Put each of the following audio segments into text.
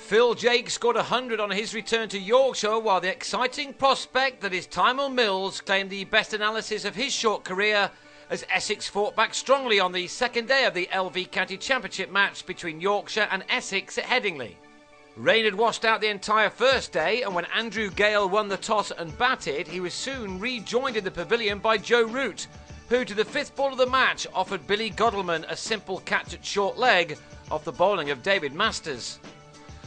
Phil Jaques scored 100 on his return to Yorkshire, while the exciting prospect that is Tymel Mills claimed the best analysis of his short career as Essex fought back strongly on the second day of the LV County Championship match between Yorkshire and Essex at Headingley. Rain had washed out the entire first day, and when Andrew Gale won the toss and batted, he was soon rejoined in the pavilion by Joe Root, who to the fifth ball of the match offered Billy Godalming a simple catch at short leg off the bowling of David Masters.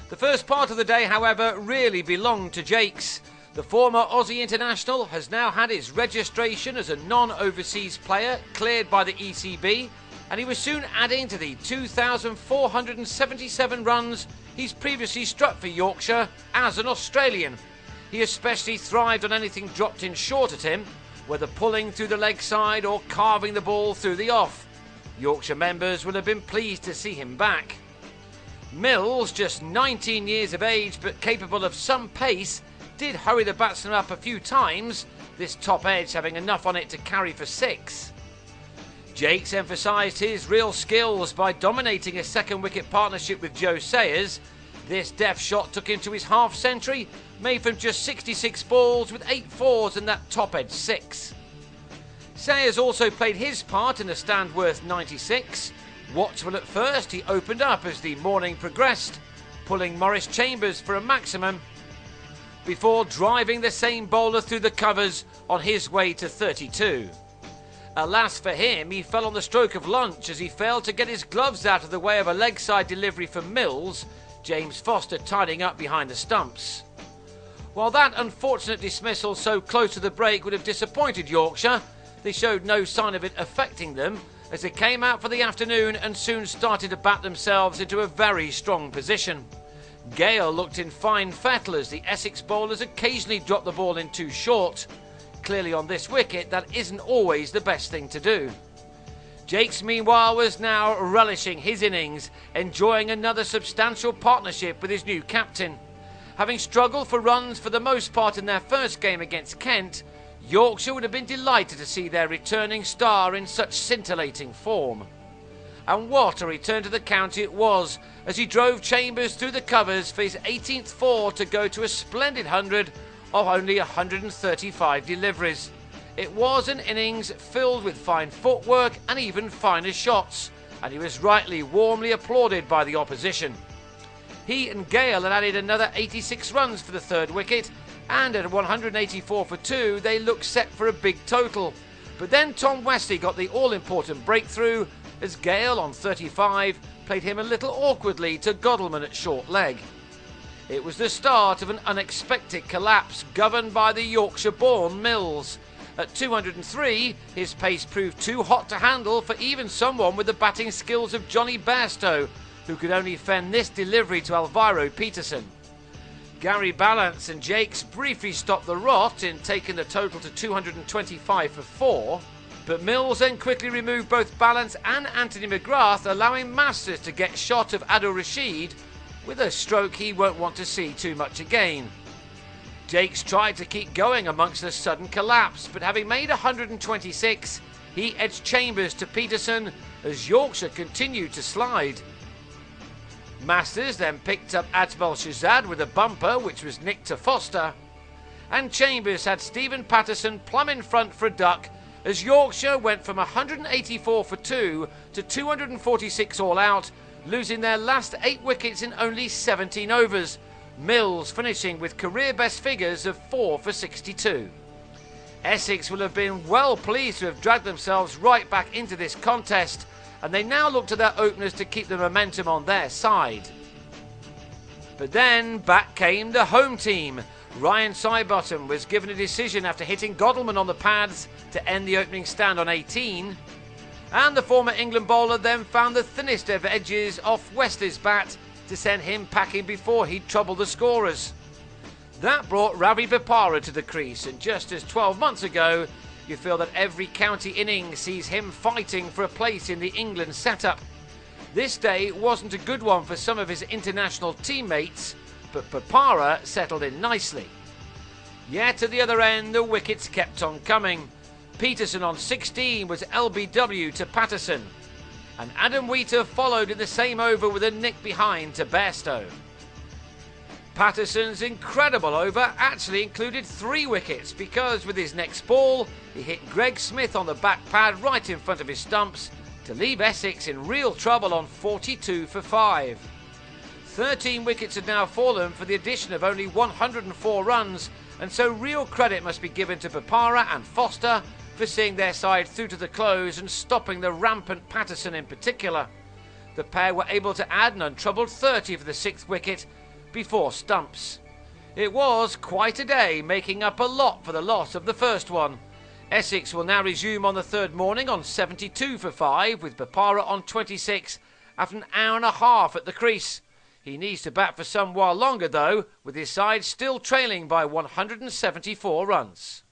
The first part of the day, however, really belonged to Jaques. The former Aussie international has now had his registration as a non-overseas player cleared by the ECB, and he was soon adding to the 2,477 runs he's previously struck for Yorkshire as an Australian. He especially thrived on anything dropped in short at him, whether pulling through the leg side or carving the ball through the off. Yorkshire members will have been pleased to see him back. Mills, just 19 years of age but capable of some pace, did hurry the batsman up a few times, this top edge having enough on it to carry for 6. Jaques emphasised his real skills by dominating a second wicket partnership with Joe Sayers. This deft shot took him to his half century, made from just 66 balls with 8 fours and that top edge 6. Sayers also played his part in a stand worth 96. Watchful at first, he opened up as the morning progressed, pulling Maurice Chambers for a maximum, before driving the same bowler through the covers on his way to 32. Alas for him, he fell on the stroke of lunch as he failed to get his gloves out of the way of a leg side delivery from Mills, James Foster tidying up behind the stumps. While that unfortunate dismissal so close to the break would have disappointed Yorkshire, they showed no sign of it affecting them, as they came out for the afternoon and soon started to bat themselves into a very strong position. Gale looked in fine fettle as the Essex bowlers occasionally dropped the ball in too short. Clearly on this wicket that isn't always the best thing to do. Jaques meanwhile was now relishing his innings, enjoying another substantial partnership with his new captain. Having struggled for runs for the most part in their first game against Kent, Yorkshire would have been delighted to see their returning star in such scintillating form. And what a return to the county it was, as he drove Chambers through the covers for his 18th four to go to a splendid 100 of only 135 deliveries. It was an innings filled with fine footwork and even finer shots, and he was rightly warmly applauded by the opposition. He and Gale had added another 86 runs for the third wicket, and at 184 for 2 they looked set for a big total. But then Tom Wesley got the all-important breakthrough as Gale on 35 played him a little awkwardly to Godalming at short leg. It was the start of an unexpected collapse governed by the Yorkshire-born Mills. At 203, his pace proved too hot to handle for even someone with the batting skills of Johnny Bairstow, who could only fend this delivery to Alvaro Peterson. Gary Ballance and Jaques briefly stopped the rot in taking the total to 225 for 4, but Mills then quickly removed both Ballance and Anthony McGrath, allowing Masters to get shot of Adil Rashid with a stroke he won't want to see too much again. Jaques tried to keep going amongst the sudden collapse, but having made 126, he edged Chambers to Peterson as Yorkshire continued to slide. Masters then picked up Ajmal Shahzad with a bumper which was nicked to Foster, and Chambers had Stephen Patterson plumb in front for a duck as Yorkshire went from 184 for 2 to 246 all out, losing their last 8 wickets in only 17 overs, Mills finishing with career best figures of 4 for 62. Essex will have been well pleased to have dragged themselves right back into this contest, and they now look to their openers to keep the momentum on their side. But then back came the home team. Ryan Sidebottom was given a decision after hitting Godalming on the pads to end the opening stand on 18, and the former England bowler then found the thinnest of edges off Wesley's bat to send him packing before he'd trouble the scorers. That brought Ravi Bopara to the crease, and just as 12 months ago, you feel that every county inning sees him fighting for a place in the England setup. This day wasn't a good one for some of his international teammates, but Bopara settled in nicely. Yet at the other end, the wickets kept on coming. Peterson on 16 was LBW to Patterson, and Adam Wheater followed in the same over with a nick behind to Bairstow. Patterson's incredible over actually included 3 wickets because with his next ball he hit Greg Smith on the back pad right in front of his stumps to leave Essex in real trouble on 42 for 5. 13 wickets had now fallen for the addition of only 104 runs, and so real credit must be given to Bopara and Foster for seeing their side through to the close and stopping the rampant Patterson in particular. The pair were able to add an untroubled 30 for the 6th wicket before stumps. It was quite a day, making up a lot for the loss of the first one. Essex will now resume on the 3rd morning on 72 for 5 with Bopara on 26 after an hour and a half at the crease. He needs to bat for some while longer though, with his side still trailing by 174 runs.